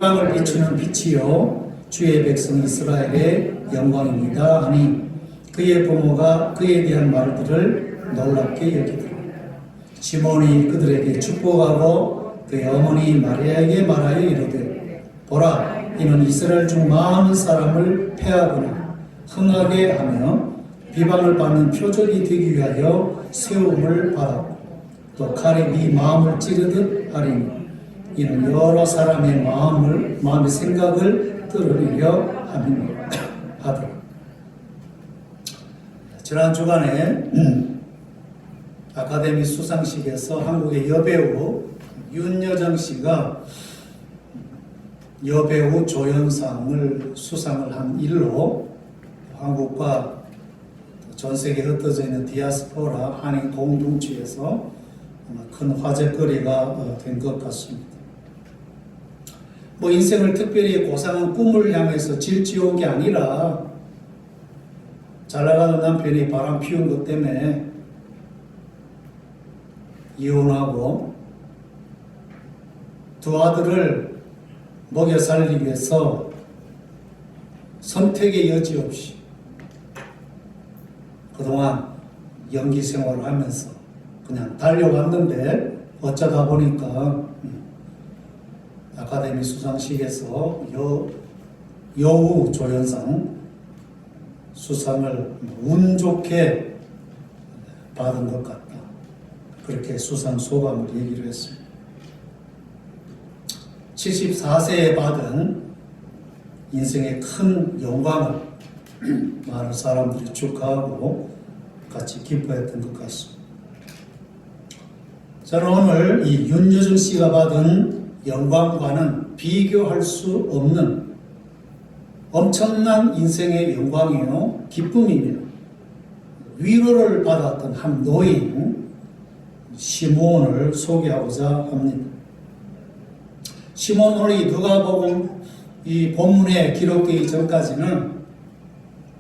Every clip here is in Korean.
세상을 비추는 빛이요 주의 백성 이스라엘의 영광입니다 하니 그의 부모가 그에 대한 말들을 놀랍게 여기더라. 시몬이 그들에게 축복하고 그의 어머니 마리아에게 말하여 이르되 보라 이는 이스라엘 중 많은 사람을 패하거나 흥하게 하며 비방을 받는 표적이 되기 위하여 세움을 받았고 또 칼에 네 마음을 찌르듯 하리니 이는 여러 사람의 마음의 생각을 들으려 함이니라 하더라. 지난 주간에 아카데미 수상식에서 한국의 여배우 윤여정 씨가 여배우 조연상을 수상을 한 일로 한국과 전 세계에 흩어져 있는 디아스포라 한인 공동체에서 큰 화제거리가 된 것 같습니다. 인생을 특별히 고상한 꿈을 향해서 질지어온 게 아니라 잘나가는 남편이 바람 피운 것 때문에 이혼하고 두 아들을 먹여 살리기 위해서 선택의 여지 없이 그동안 연기 생활을 하면서 그냥 달려왔는데 어쩌다 보니까 아카데미 수상식에서 여우 조연상 수상을 운 좋게 받은 것 같다. 그렇게 수상 소감을 얘기를 했습니다. 74세에 받은 인생의 큰 영광을 많은 사람들이 축하하고 같이 기뻐했던 것 같습니다. 저는 오늘 이 윤여정 씨가 받은 영광과는 비교할 수 없는 엄청난 인생의 영광이요 기쁨이며 위로를 받았던 한 노인 시몬을 소개하고자 합니다. 시몬 오늘 누가복음 이 본문에 기록되기 전까지는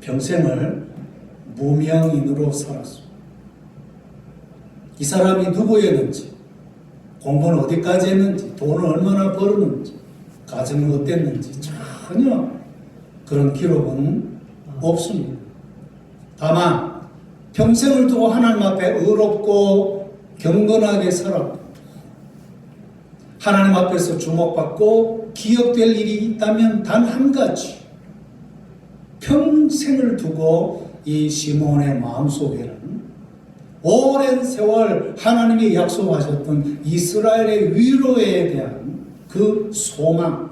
평생을 무명인으로 살았습니다. 이 사람이 누구였는지, 공부는 어디까지 했는지, 돈을 얼마나 벌었는지, 가정은 어땠는지 전혀 그런 기록은 없습니다. 다만 평생을 두고 하나님 앞에 의롭고 경건하게 살았고 하나님 앞에서 주목받고 기억될 일이 있다면 단 한 가지, 평생을 두고 이 시몬의 마음속에는 오랜 세월 하나님이 약속하셨던 이스라엘의 위로에 대한 그 소망,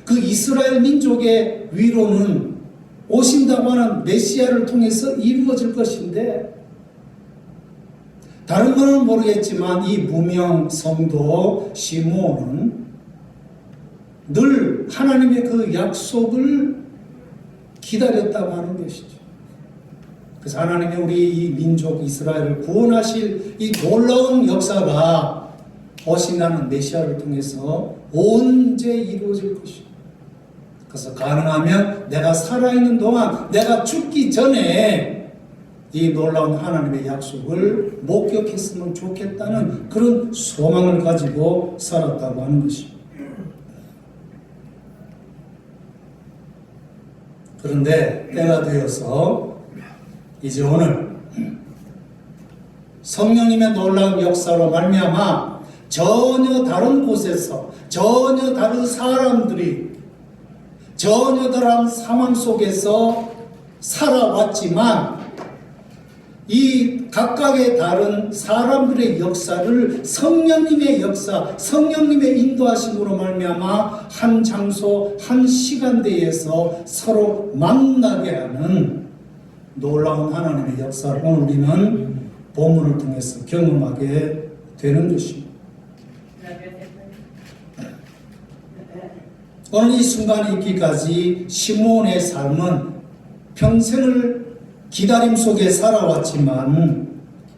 그 이스라엘 민족의 위로는 오신다고 하는 메시아를 통해서 이루어질 것인데, 다른 것은 모르겠지만 이 무명 성도 시몬은 늘 하나님의 그 약속을 기다렸다고 하는 것이죠. 그래서 하나님이 우리 이 민족 이스라엘을 구원하실 이 놀라운 역사가 오신다는 메시아를 통해서 언제 이루어질 것이고, 그래서 가능하면 내가 살아있는 동안, 내가 죽기 전에 이 놀라운 하나님의 약속을 목격했으면 좋겠다는 그런 소망을 가지고 살았다고 하는 것입니다. 그런데 때가 되어서 이제 오늘 성령님의 놀라운 역사로 말미암아 전혀 다른 곳에서 전혀 다른 사람들이 전혀 다른 상황 속에서 살아왔지만 이 각각의 다른 사람들의 역사를 성령님의 역사, 성령님의 인도하심으로 말미암아 한 장소, 한 시간대에서 서로 만나게 하는 놀라운 하나님의 역사를 오늘 우리는 본문을 통해서 경험하게 되는 것입니다. 오늘 이 순간이 있기까지 시몬의 삶은 평생을 기다림 속에 살아왔지만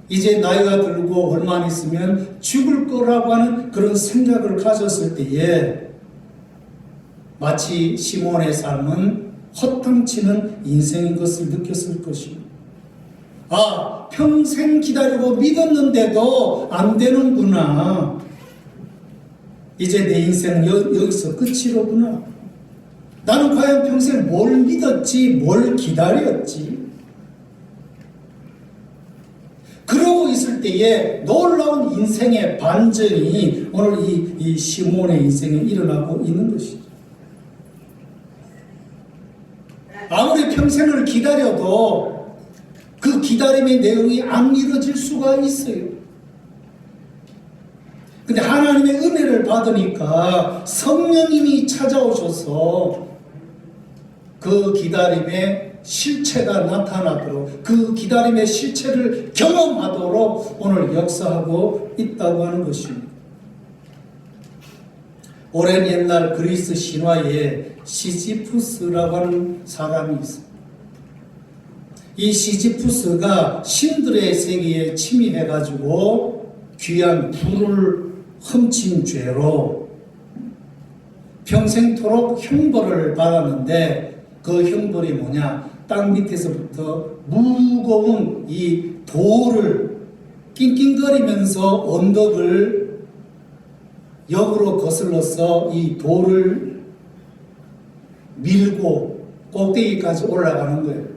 이제 나이가 들고 얼마 안 있으면 죽을 거라고 하는 그런 생각을 가졌을 때에 마치 시몬의 삶은 허탕치는 인생인 것을 느꼈을 것입니다. 평생 기다리고 믿었는데도 안 되는구나. 이제 내 인생은 여기서 끝이로구나. 나는 과연 평생 뭘 믿었지, 뭘 기다렸지? 그러고 있을 때에 놀라운 인생의 반전이 오늘 이 시몬의 인생에 일어나고 있는 것이죠. 아무리 평생을 기다려도 그 기다림의 내용이 안 이루어질 수가 있어요. 근데 하나님의 은혜를 받으니까 성령님이 찾아오셔서 그 기다림의 실체가 나타나도록, 그 기다림의 실체를 경험하도록 오늘 역사하고 있다고 하는 것입니다. 오랜 옛날 그리스 신화에 시지푸스라고 하는 사람이 있습니다. 이 시지푸스가 신들의 세계에 침입해가지고 귀한 불을 훔친 죄로 평생토록 형벌을 받았는데, 그 형벌이 뭐냐? 땅 밑에서부터 무거운 이 돌을 낑낑거리면서 언덕을 역으로 거슬러서 이 돌을 밀고 꼭대기까지 올라가는 거예요.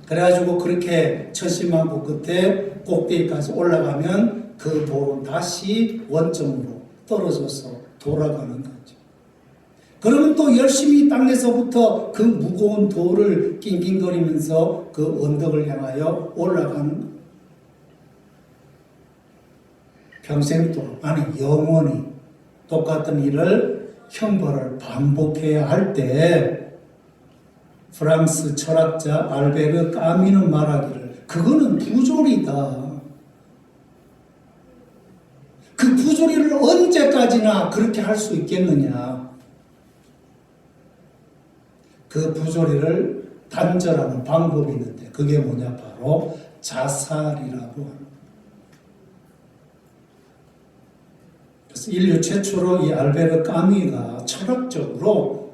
그래가지고 그렇게 천신만고 끝에 꼭대기까지 올라가면 그 돌은 다시 원점으로 떨어져서 돌아가는 거죠. 그러면 또 열심히 땅에서부터 그 무거운 돌을 낑낑거리면서 그 언덕을 향하여 올라가는 거예요. 평생도록, 아니 영원히 똑같은 일을, 형벌을 반복해야 할 때 프랑스 철학자 알베르 까미는 말하기를, 그거는 부조리다. 그 부조리를 언제까지나 그렇게 할 수 있겠느냐. 그 부조리를 단절하는 방법이 있는데 그게 뭐냐, 바로 자살이라고 합니다. 그래서 인류 최초로 이 알베르 까미가 철학적으로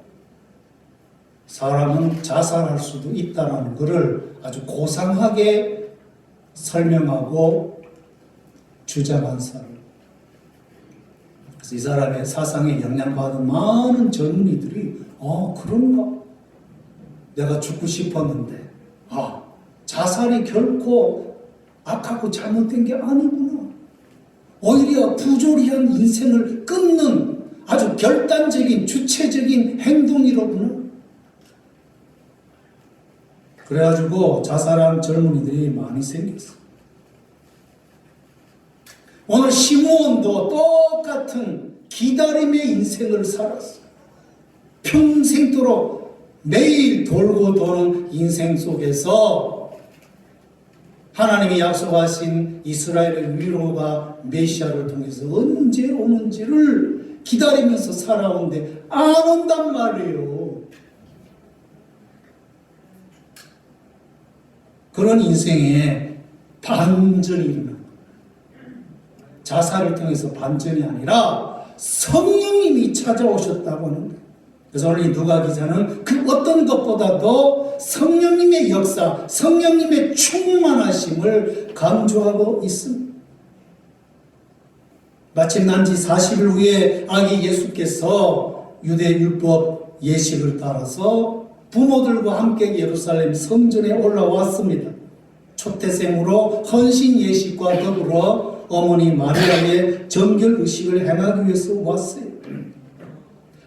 사람은 자살할 수도 있다는 것을 아주 고상하게 설명하고 주장한 사람. 그래서 이 사람의 사상에 영향받은 많은 젊은이들이 그런가? 내가 죽고 싶었는데 자살이 결코 악하고 잘못된 게 아니구나. 오히려 부조리한 인생을 끊는 아주 결단적인 주체적인 행동이로구나. 그래가지고 자살한 젊은이들이 많이 생겼어. 오늘 시므온도 똑같은 기다림의 인생을 살았어. 평생도록 매일 돌고 도는 인생 속에서 하나님이 약속하신 이스라엘의 위로가 메시아를 통해서 언제 오는지를 기다리면서 살아오는데 안 온단 말이에요. 그런 인생에 반전이 일어난 거예요. 자살을 통해서 반전이 아니라 성령님이 찾아오셨다고 하는 거예요. 그래서 오늘 이 누가 기자는 그 어떤 것보다도 성령님의 역사, 성령님의 충만하심을 강조하고 있습니다. 마침 난지 40일 후에 아기 예수께서 유대 율법 예식을 따라서 부모들과 함께 예루살렘 성전에 올라왔습니다. 초태생으로 헌신 예식과 더불어 어머니 마리아의 정결 의식을 행하기 위해서 왔어요.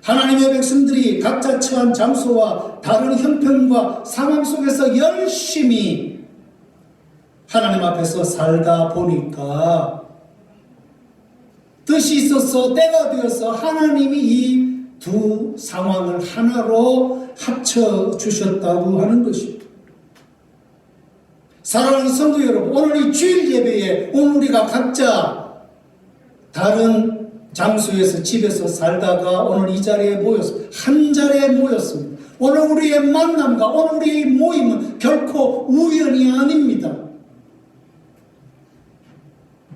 하나님의 백성들이 각자 처한 장소와 다른 형편과 상황 속에서 열심히 하나님 앞에서 살다 보니까 뜻이 있어서 때가 되어서 하나님이 이 두 상황을 하나로 합쳐주셨다고 하는 것입니다. 사랑하는 성도 여러분, 오늘 이 주일 예배에 오늘 우리가 각자 다른 장소에서 집에서 살다가 오늘 이 자리에 모였습니다. 한 자리에 모였습니다. 오늘 우리의 만남과 오늘 우리의 모임은 결코 우연이 아닙니다.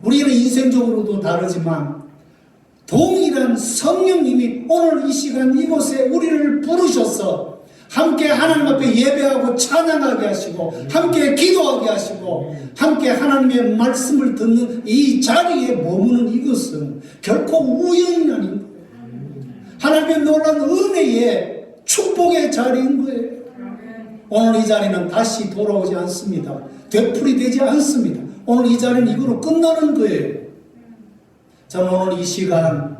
우리는 인생적으로도 다르지만 동일한 성령님이 오늘 이 시간 이곳에 우리를 부르셔서 함께 하나님 앞에 예배하고 찬양하게 하시고 함께 기도하게 하시고 함께 하나님의 말씀을 듣는 이 자리에 머무는 이것은 결코 우연이 아닌 거예요. 하나님의 놀라운 은혜의 축복의 자리인 거예요. 오늘 이 자리는 다시 돌아오지 않습니다. 되풀이되지 않습니다. 오늘 이 자리는 이거로 끝나는 거예요. 저는 오늘 이 시간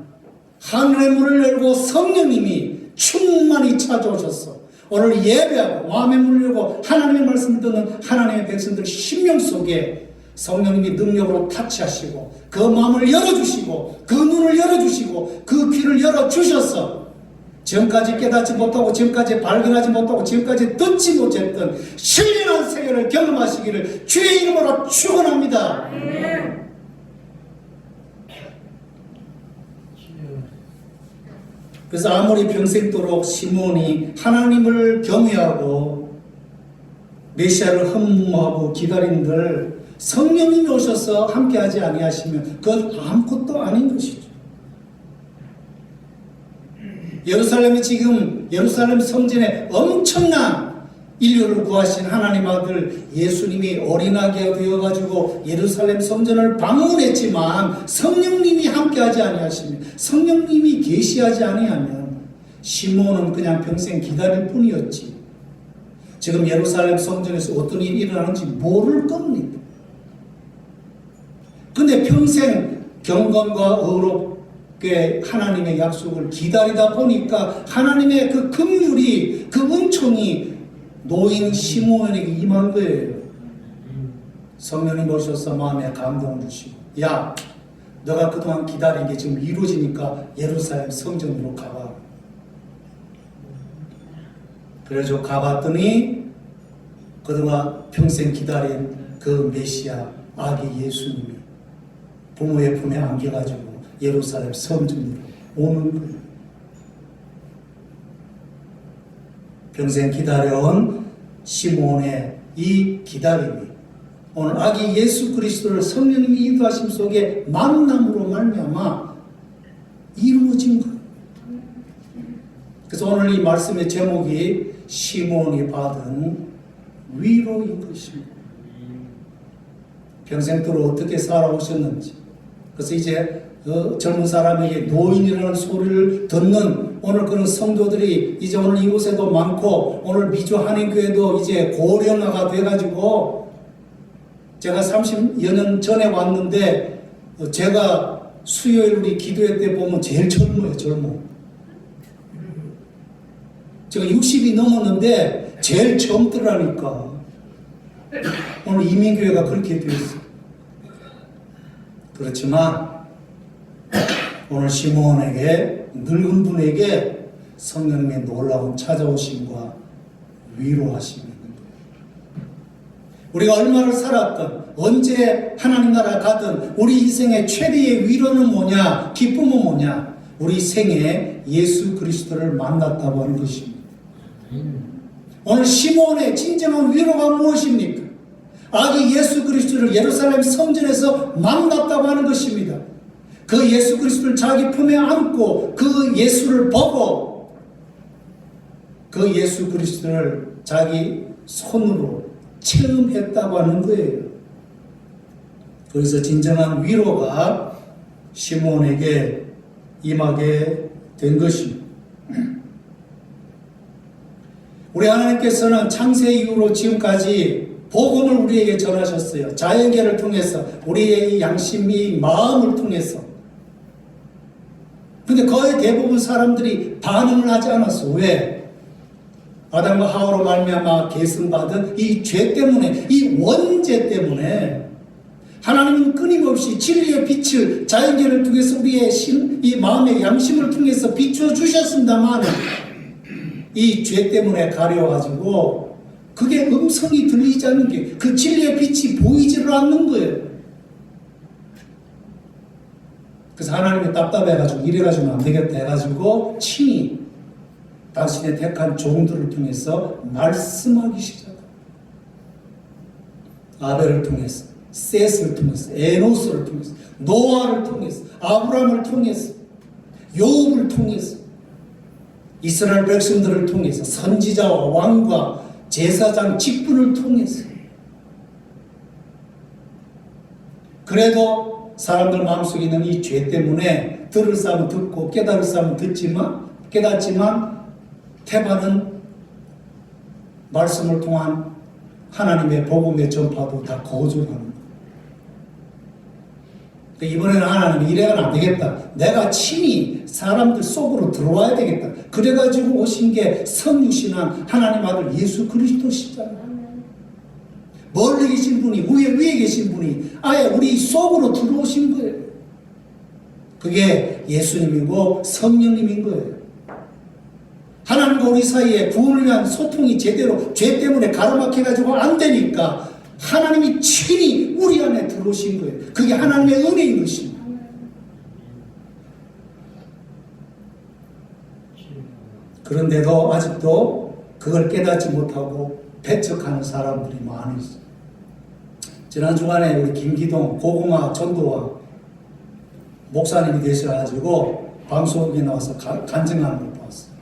하늘의 문을 열고 성령님이 충만히 찾아오셔서 오늘 예배하고 마음의 문을 열고 하나님의 말씀을 듣는 하나님의 백성들 심령 속에 성령님이 능력으로 타치하시고 그 마음을 열어주시고 그 눈을 열어주시고 그 귀를 열어주셔서 지금까지 깨닫지 못하고 지금까지 발견하지 못하고 지금까지 듣지 못했던 신령한 세계를 경험하시기를 주의 이름으로 축원합니다. 그래서 아무리 평생도록 시몬이 하나님을 경외하고 메시아를 흠모하고 기다린들 성령님이 오셔서 함께하지 아니하시면 그건 아무것도 아닌 것이죠. 예루살렘이 지금 예루살렘 성전에 엄청난 인류를 구하신 하나님 아들 예수님이 어린아기가 되어가지고 예루살렘 성전을 방문했지만 성령님이 함께하지 아니하시면 성령님이 계시하지 아니하면 시몬은 그냥 평생 기다릴 뿐이었지. 지금 예루살렘 성전에서 어떤 일이 일어나는지 모를 겁니다. 근데 평생 경건과 의롭게 하나님의 약속을 기다리다 보니까 하나님의 그 긍휼이 그 은총이 노인 시몬에게 임한 거예요. 성령님 오셔서 마음에 감동을 주시고 야 너가 그동안 기다린 게 지금 이루어지니까 예루살렘 성전으로 가봐. 그래서 가봤더니 그동안 평생 기다린 그 메시아 아기 예수님이 부모의 품에 안겨가지고 예루살렘 성전으로 오는 거예요. 평생 기다려온 시몬의 이 기다림이 오늘 아기 예수 그리스도를 성령님이 인도하심 속에 만남으로 말미암아 이루어진 거예요. 그래서 오늘 이 말씀의 제목이 시몬이 받은 위로인 것입니다. 평생도록 어떻게 살아오셨는지. 그래서 이제 젊은 사람에게 노인이라는 소리를 듣는 오늘 그런 성도들이 이제 오늘 이곳에도 많고 오늘 미주 한인교회도 이제 고령화가 돼가지고 제가 30여 년 전에 왔는데 제가 수요일 우리 기도회 때 보면 제일 젊어요. 젊어. 제가 60이 넘었는데 제일 젊더라니까. 오늘 이민교회가 그렇게 되었어요. 그렇지만 오늘 시몬에게 늙은 분에게 성령님의 놀라운 찾아오심과 위로하심이 있는 거예요. 우리가 얼마를 살았든 언제 하나님 나라 가든 우리 인생의 최대의 위로는 뭐냐? 기쁨은 뭐냐? 우리 생에 예수 그리스도를 만났다고 하는 것입니다. 오늘 시몬의 진정한 위로가 무엇입니까? 아기 예수 그리스도를 예루살렘 성전에서 만났다고 하는 것입니다. 그 예수 그리스도를 자기 품에 안고 그 예수를 보고 그 예수 그리스도를 자기 손으로 체험했다고 하는 거예요. 그래서 진정한 위로가 시몬에게 임하게 된 것입니다. 우리 하나님께서는 창세 이후로 지금까지 복음을 우리에게 전하셨어요. 자연계를 통해서 우리의 양심이 마음을 통해서. 근데 거의 대부분 사람들이 반응을 하지 않았어. 왜? 아담과 하와로 말미암아 계승받은 이 죄 때문에, 이 원죄 때문에 하나님은 끊임없이 진리의 빛을 자연계를 통해서 우리의 이 마음의 양심을 통해서 비추어 주셨습니다만 이 죄 때문에 가려가지고 그게 음성이 들리지 않는 게 그 진리의 빛이 보이지를 않는 거예요. 그래서 하나님이 답답해가지고 이래가지고는 안 되겠다 해가지고 친히 당신의 택한 종들을 통해서 말씀하기 시작합니다. 아벨을 통해서, 셋을 통해서, 에노스를 통해서, 노아를 통해서, 아브라함을 통해서, 욥을 통해서 이스라엘 백성들을 통해서 선지자와 왕과 제사장 직분을 통해서 그래도 사람들 마음속에 있는 이 죄 때문에 들을 사람은 듣고 깨달을 사람은 깨닫지만 태반은 말씀을 통한 하나님의 복음의 전파도 다 거절하는 거예요. 이번에는 하나님이 이래는 안 되겠다. 내가 친히 사람들 속으로 들어와야 되겠다. 그래가지고 오신 게 성육신한 하나님 아들 예수 그리스도시잖아요. 멀리 계신 분이 위에 계신 분이 아예 우리 속으로 들어오신 거예요. 그게 예수님이고 성령님인 거예요. 하나님과 우리 사이에 구원을 위한 소통이 제대로 죄 때문에 가로막혀가지고 안 되니까 하나님이 친히 우리 안에 들어오신 거예요. 그게 하나님의 은혜인 것입니다. 그런데도 아직도 그걸 깨닫지 못하고 배척하는 사람들이 많이 있어요. 지난 주간에 우리 김기동 고구마 전도와 목사님이 되셔가지고 방송국에 나와서 간증하는 걸 봤어요.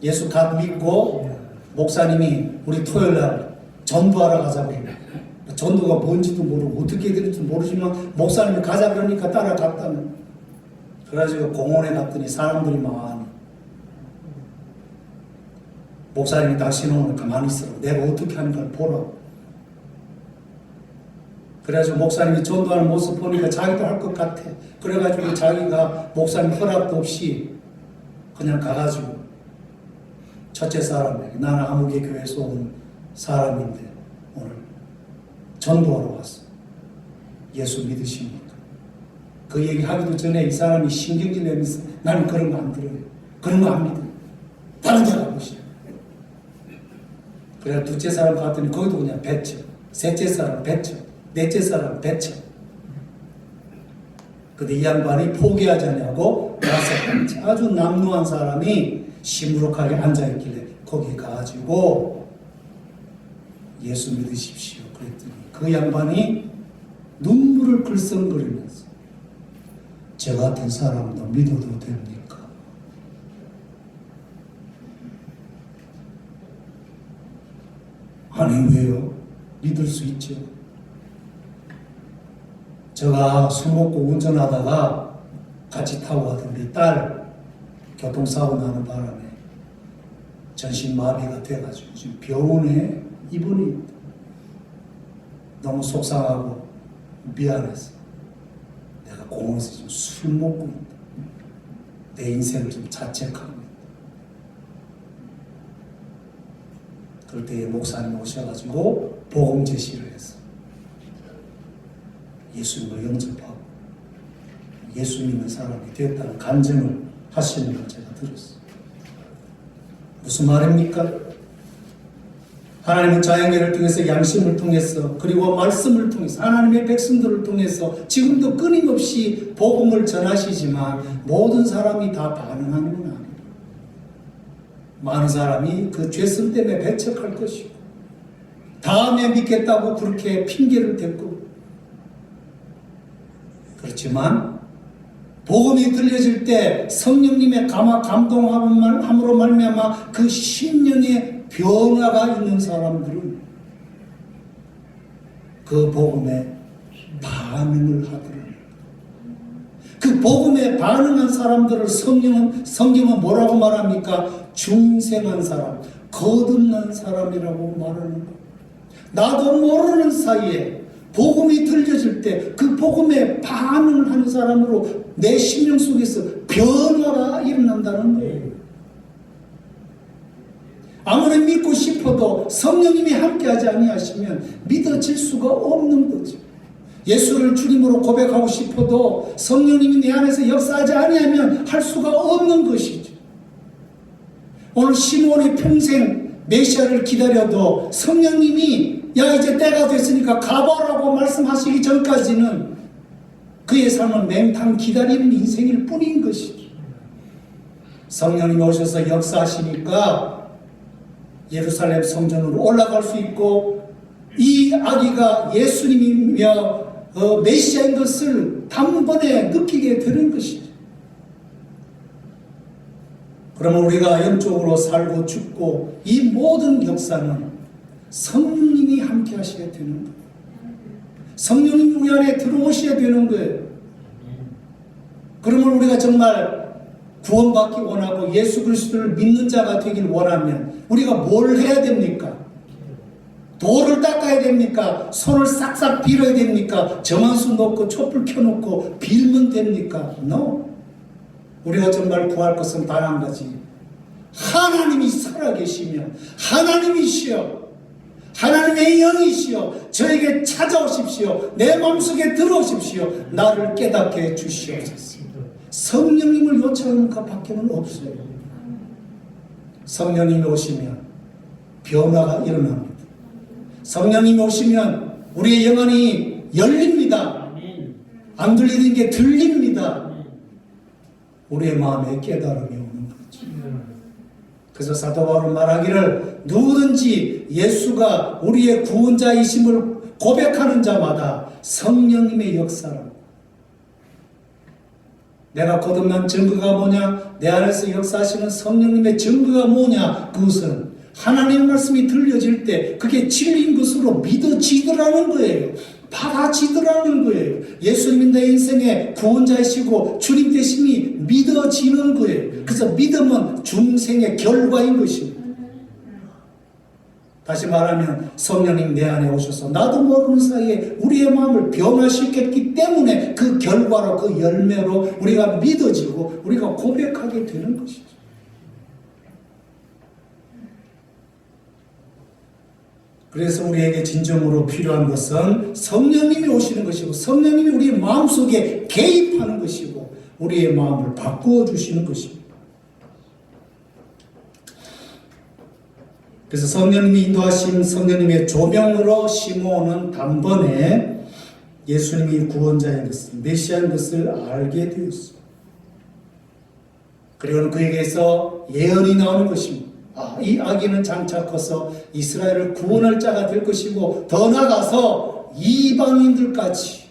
예수 갓 믿고 목사님이 우리 토요일날 전도하러 가자고 해요. 전도가 뭔지도 모르고 어떻게 될지 모르지만 목사님이 가자 그러니까 따라갔다는. 그래가지고 공원에 갔더니 사람들이 많이. 목사님이 당신은 오늘 가만히 있으라고 내가 어떻게 하는가를 보라고. 그래가지고 목사님이 전도하는 모습 보니까 자기도 할 것 같아. 그래가지고 자기가 목사님 허락도 없이 그냥 가가지고 첫째 사람에게 나는 아무개 교회에서 온 사람인데 오늘 전도하러 왔어. 예수 믿으십니까? 그 얘기 하기도 전에 이 사람이 신경질 내면서 나는 그런 거 안 들어요. 그런 거 안 믿어요. 다른 데 가보시오. 그래 둘째 사람 갔더니 거기도 그냥 배척. 셋째 사람 배척. 넷째 사람 배척. 근데 이 양반이 포기하지 않냐고 다섯 번째 아주 남루한 사람이 시무룩하게 앉아있길래 거기 가가지고 예수 믿으십시오 그랬더니 그 양반이 눈물을 글썽거리면서 저 같은 사람도 믿어도 됩니까? 아니 왜요? 믿을 수 있죠. 제가 술 먹고 운전하다가 같이 타고 가던 우리 딸 교통사고 나는 바람에 전신마비가 돼가지고 지금 병원에 입원해 있다. 너무 속상하고 미안해서 내가 공원에서 지금 술 먹고 있다. 내 인생을 좀 자책하고 있다. 그럴 때 목사님 오셔가지고 복음 제시를 했어. 예수님을 영접하고 예수 믿는 사람이 되었다는 간증을 하시는 걸 제가 들었어요. 무슨 말입니까? 하나님은 자연계를 통해서 양심을 통해서 그리고 말씀을 통해서 하나님의 백성들을 통해서 지금도 끊임없이 복음을 전하시지만 모든 사람이 다 반응하는 건 아니에요. 많은 사람이 그 죄성 때문에 배척할 것이고 다음에 믿겠다고 그렇게 핑계를 댔고 그렇지만 복음이 들려질 때 성령님의 감동함으로 말미암아 그 심령의 변화가 있는 사람들은 그 복음에 반응을 하더라고요. 그 복음에 반응한 사람들을 성경은 뭐라고 말합니까? 중생한 사람, 거듭난 사람이라고 말하는 거예요. 나도 모르는 사이에 복음이 들려질 때 그 복음에 반응을 하는 사람으로 내 심령 속에서 변화가 일어난다는 거예요. 아무리 믿고 싶어도 성령님이 함께하지 아니하시면 믿어질 수가 없는 거죠. 예수를 주님으로 고백하고 싶어도 성령님이 내 안에서 역사하지 아니하면 할 수가 없는 것이죠. 오늘 시몬이 평생 메시아를 기다려도 성령님이 야 이제 때가 됐으니까 가보라고 말씀하시기 전까지는 그의 삶은 맹탕 기다리는 인생일 뿐인 것이죠. 성령님이 오셔서 역사하시니까 예루살렘 성전으로 올라갈 수 있고 이 아기가 예수님이며 메시아인 것을 단번에 느끼게 되는 것이죠. 그러면 우리가 영적으로 살고 죽고 이 모든 역사는 성령님이 함께 하셔야 되는 거예요. 성령님이 우리 안에 들어오셔야 되는 거예요. 그러면 우리가 정말 구원받기 원하고 예수 그리스도를 믿는 자가 되길 원하면 우리가 뭘 해야 됩니까? 돌을 닦아야 됩니까? 손을 싹싹 빌어야 됩니까? 정한수 놓고 촛불 켜놓고 빌면 됩니까? No. 우리가 정말 구할 것은 단 한 가지. 하나님이 살아계시며 하나님이시여, 하나님의 영이시여, 저에게 찾아오십시오. 내 마음속에 들어오십시오. 나를 깨닫게 해주시옵소서. 성령님을 요청하는 것밖에는 없어요. 성령님이 오시면 변화가 일어납니다. 성령님이 오시면 우리의 영안이 열립니다. 안 들리는 게 들립니다. 우리의 마음에 깨달음이 오는 거죠. 그래서 사도 바울은 말하기를 누구든지 예수가 우리의 구원자이심을 고백하는 자마다 성령님의 역사라고. 내가 거듭난 증거가 뭐냐? 내 안에서 역사하시는 성령님의 증거가 뭐냐? 그것은 하나님의 말씀이 들려질 때 그게 진리인 것으로 믿어지더라는 거예요. 받아지더라는 거예요. 예수님이 내 인생의 구원자이시고 주님 되심이 믿어지는 거예요. 그래서 믿음은 중생의 결과인 것입니다. 다시 말하면 성령님 내 안에 오셔서 나도 모르는 사이에 우리의 마음을 변화시켰기 때문에 그 결과로, 그 열매로 우리가 믿어지고 우리가 고백하게 되는 것이죠. 그래서 우리에게 진정으로 필요한 것은 성령님이 오시는 것이고 성령님이 우리의 마음속에 개입하는 것이고 우리의 마음을 바꾸어 주시는 것입니다. 그래서 성령님이 인도하신 성령님의 조명으로 시므온은 단번에 예수님이 구원자인 것을, 메시아인 것을 알게 되었습니다. 그리고 그에게서 예언이 나오는 것입니다. 이 아기는 장차 커서 이스라엘을 구원할 자가 될 것이고 더 나아가서 이방인들까지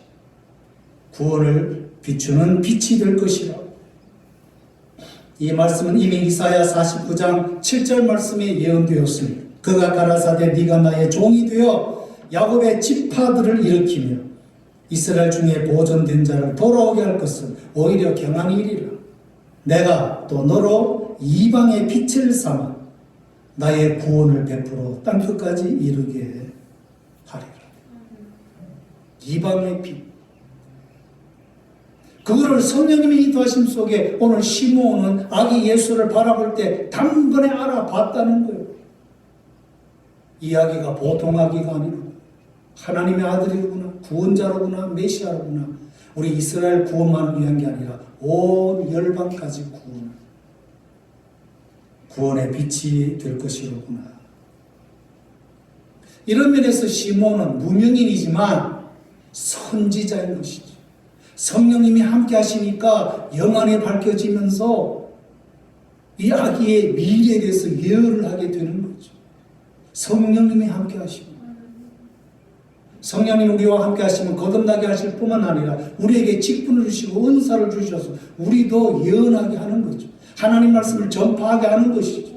구원을 비추는 빛이 될 것이라. 이 말씀은 이미 이사야 49장 7절 말씀에 예언되었습니다. 그가 가라사대 네가 나의 종이 되어 야곱의 지파들을 일으키며 이스라엘 중에 보존된 자를 돌아오게 할 것은 오히려 경한 일이라. 내가 또 너로 이방의 빛을 삼아 나의 구원을 베풀어 땅끝까지 이르게 하리라. 이방의 빛. 그거를 성령님의 인도하심 속에 오늘 시므온은 아기 예수를 바라볼 때 단번에 알아봤다는 거예요. 이 아기가 보통 아기가 아니고 하나님의 아들이구나, 구원자로구나, 메시아로구나. 우리 이스라엘 구원만 위한 게 아니라 온 열방까지 구원의 빛이 될 것이로구나. 이런 면에서 시므온은 무명인이지만 선지자인 것이죠. 성령님이 함께 하시니까 영안이 밝혀지면서 이 아기의 미래에 대해서 예언을 하게 되는 거죠. 성령님이 함께 하시고 성령님 우리와 함께 하시면 거듭나게 하실 뿐만 아니라 우리에게 직분을 주시고 은사를 주셔서 우리도 예언하게 하는 거죠. 하나님 말씀을 전파하게 하는 것이죠.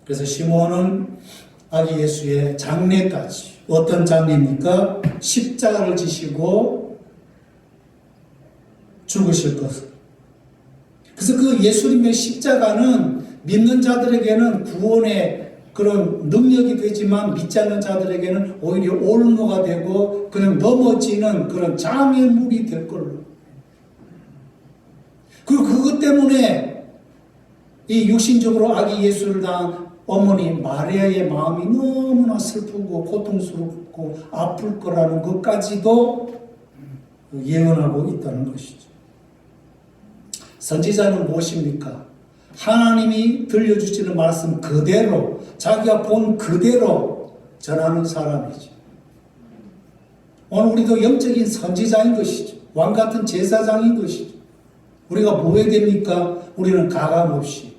그래서 시므온은 아기 예수의 장례까지, 어떤 장례입니까? 십자가를 지시고 죽으실 것을. 그래서 그 예수님의 십자가는 믿는 자들에게는 구원의 그런 능력이 되지만 믿지 않는 자들에게는 오히려 올무가 되고 그냥 넘어지는 그런 장애물이 될 걸로. 그리고 그것 때문에 이 육신적으로 아기 예수를 낳은 어머니 마리아의 마음이 너무나 슬프고 고통스럽고 아플 거라는 것까지도 예언하고 있다는 것이죠. 선지자는 무엇입니까? 하나님이 들려주시는 말씀 그대로 자기가 본 그대로 전하는 사람이죠. 오늘 우리도 영적인 선지자인 것이죠. 왕같은 제사장인 것이죠. 우리가 뭐 해야 됩니까? 우리는 가감없이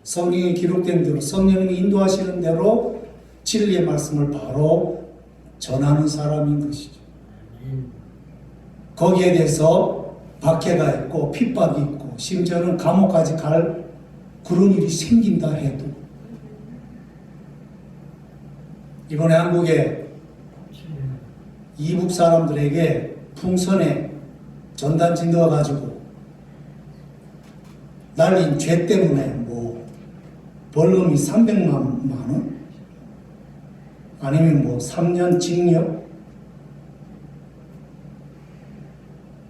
성경에 기록된 대로 성령님이 인도하시는 대로 진리의 말씀을 바로 전하는 사람인 것이죠. 거기에 대해서 박해가 있고 핍박이 있고 심지어는 감옥까지 갈 그런 일이 생긴다 해도 이번에 한국에 이북 사람들에게 풍선에 전단지 넣어가지고 날린 죄 때문에 뭐 벌금이 300만 원? 아니면 뭐 3년 징역?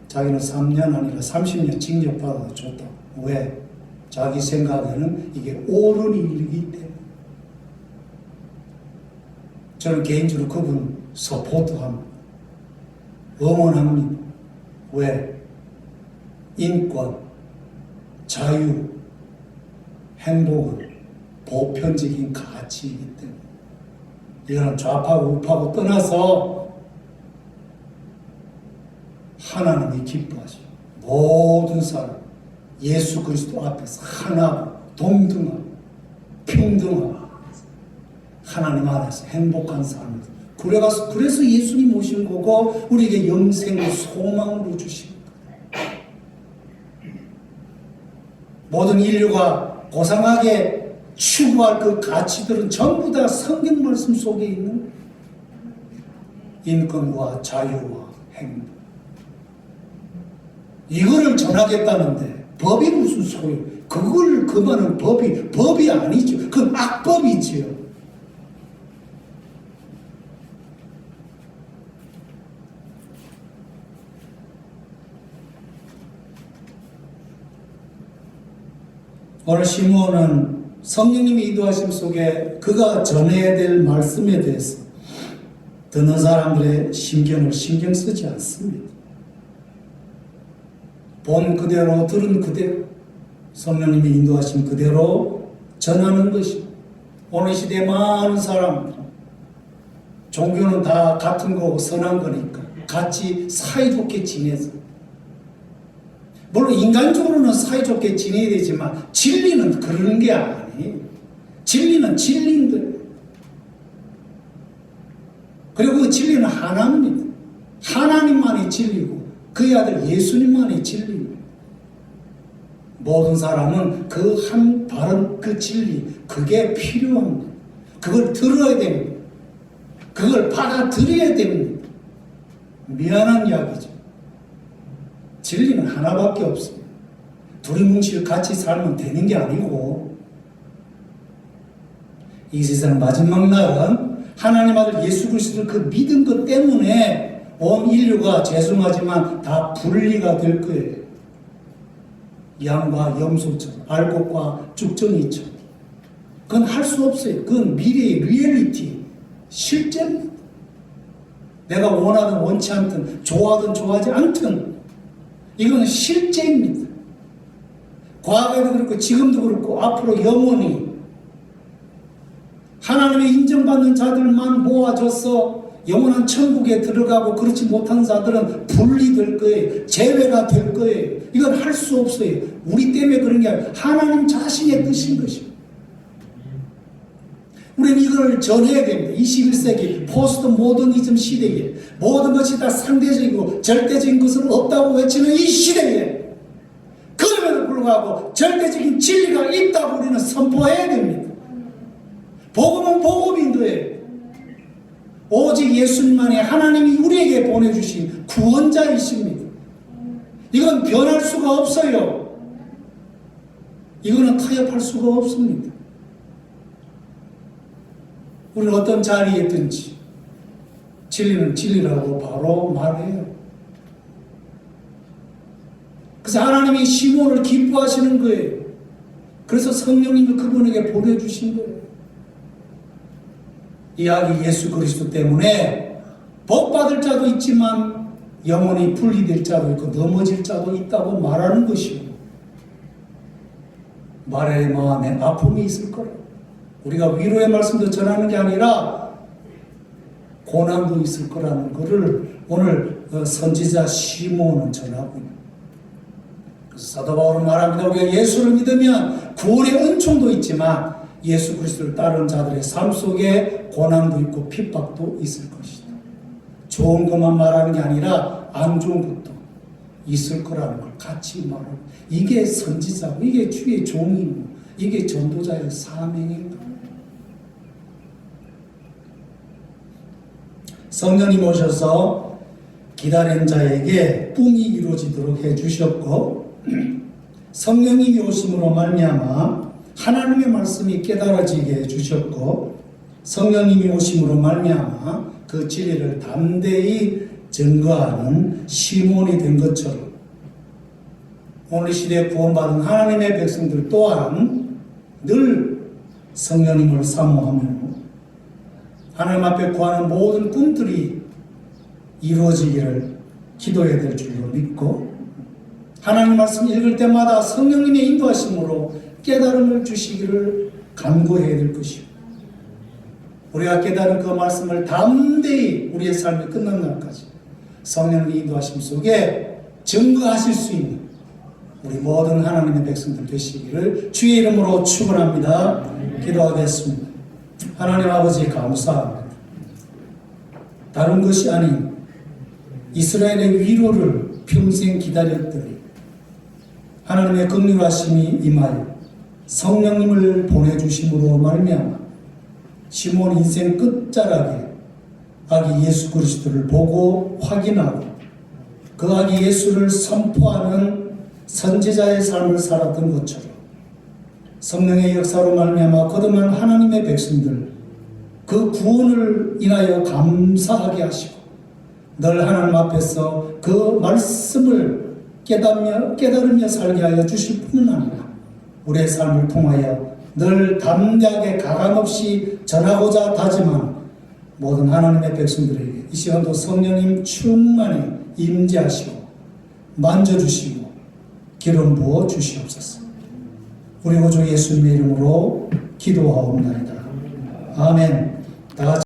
자기는 3년 아니라 30년 징역 받아도 좋다. 왜? 자기 생각에는 이게 옳은 일이기 때문에. 저는 개인적으로 그분 서포트합니다. 응원합니다. 왜? 인권, 자유, 행복은 보편적인 가치이기 때문에. 이거는 좌파고 우파고 떠나서 하나님이 기뻐하시고 모든 사람 예수 그리스도 앞에서 하나고 동등하고 평등하고 하나님 안에서 행복한 삶을 그래서 예수님 오신 거고 우리에게 영생의 소망으로 주신 거예요. 모든 인류가 고상하게 추구할 그 가치들은 전부 다 성경 말씀 속에 있는 인권과 자유와 행복. 이거를 전하겠다는데 법이 무슨 소용? 그걸 금하는 법이 아니죠. 그건 악법이지요. 오늘 시므온은 성령님의 인도하심 속에 그가 전해야 될 말씀에 대해서 듣는 사람들의 신경 쓰지 않습니다. 본 그대로 들은 그대로 성령님의 인도하심 그대로 전하는 것이 오늘 시대에 많은 사람들 종교는 다 같은 거고 선한 거니까 같이 사이좋게 지내서 물론 인간적으로는 사이좋게 지내야 되지만 진리는 그런 게 아니에요. 진리는 진리인 거예요. 그리고 그 진리는 하나입니다. 하나님만이 진리고 그의 아들 예수님만이 진리입니다. 모든 사람은 그 한 바른 그 진리 그게 필요합니다. 그걸 들어야 됩니다. 그걸 받아들여야 됩니다. 미안한 이야기죠. 진리는 하나밖에 없습니다. 둘이 뭉칠 같이 살면 되는 게 아니고 이 세상 마지막 날은 하나님 아들 예수 그리스도를 그 믿은 것 때문에 온 인류가 죄송하지만 다 분리가 될 거예요. 양과 염소처럼 알곡과 쭉정이처럼. 그건 할 수 없어요. 그건 미래의 리얼리티 실제입니다. 내가 원하든 원치 않든 좋아하든 좋아하지 않든 이건 실제입니다. 과거에도 그렇고 지금도 그렇고 앞으로 영원히 하나님의 인정받는 자들만 모아져서 영원한 천국에 들어가고 그렇지 못한 자들은 분리될 거예요. 제외가 될 거예요. 이건 할 수 없어요. 우리 때문에 그런 게 아니라 하나님 자신의 뜻인 것입니다. 우리는 이걸 전해야 됩니다. 21세기 포스트 모더니즘 시대에 모든 것이 다 상대적이고 절대적인 것은 없다고 외치는 이 시대에 그럼에도 불구하고 절대적인 진리가 있다고 우리는 선포해야 됩니다. 복음은 복음인 거예요. 오직 예수님만이 하나님이 우리에게 보내주신 구원자이십니다. 이건 변할 수가 없어요. 이거는 타협할 수가 없습니다. 우리는 어떤 자리에 있든지 진리는 진리라고 바로 말해요. 그래서 하나님이 시몬을 기뻐하시는 거예요. 그래서 성령님을 그분에게 보내주신 거예요. 이 아기 예수 그리스도 때문에 복받을 자도 있지만 영원히 분리될 자도 있고 넘어질 자도 있다고 말하는 것이요. 말의 마음에 아픔이 있을 거라. 우리가 위로의 말씀도 전하는 게 아니라 고난도 있을 거라는 것을 오늘 선지자 시몬은 전하고 있습니다. 그래서 사도 바울은 말합니다. 우리가 예수를 믿으면 구원의 은총도 있지만 예수 그리스도를 따르는 자들의 삶 속에 고난도 있고 핍박도 있을 것이다. 좋은 것만 말하는 게 아니라 안 좋은 것도 있을 거라는 걸 같이 말하고, 이게 선지자고 이게 주의 종이고 이게 전도자의 사명인가. 성령님 오셔서 기다린 자에게 꿈이 이루어지도록 해주셨고, 성령님이 오심으로 말미암아 하나님의 말씀이 깨달아지게 해주셨고, 성령님이 오심으로 말미암아 그 진리를 담대히 증거하는 시몬이 된 것처럼 오늘 시대에 구원받은 하나님의 백성들 또한 늘 성령님을 사모하며 하나님 앞에 구하는 모든 꿈들이 이루어지기를 기도해야 될 줄로 믿고, 하나님 말씀 읽을 때마다 성령님의 인도하심으로 깨달음을 주시기를 간구해야 될 것이고, 우리가 깨달은 그 말씀을 담대히 우리의 삶이 끝난 날까지 성령의 인도하심 속에 증거하실 수 있는 우리 모든 하나님의 백성들 되시기를 주의 이름으로 축원합니다. 기도하겠습니다. 하나님 아버지 감사합니다. 다른 것이 아닌 이스라엘의 위로를 평생 기다렸더니 하나님의 긍휼하심이 임하여 성령님을 보내주심으로 말미암아 시몬 인생 끝자락에 아기 예수 그리스도를 보고 확인하고 그 아기 예수를 선포하는 선지자의 삶을 살았던 것처럼 성령의 역사로 말미암아 거듭난 하나님의 백성들 그 구원을 인하여 감사하게 하시고 늘 하나님 앞에서 그 말씀을 깨달으며 살게 하여 주실 뿐만 아니라 우리의 삶을 통하여 늘 담대하게 가감없이 전하고자 다짐한 모든 하나님의 백성들에게 이 시간도 성령님 충만히 임재하시고 만져주시고 기름 부어 주시옵소서. 우리 구주 예수님의 이름으로 기도하옵나이다. 아멘. 다 같이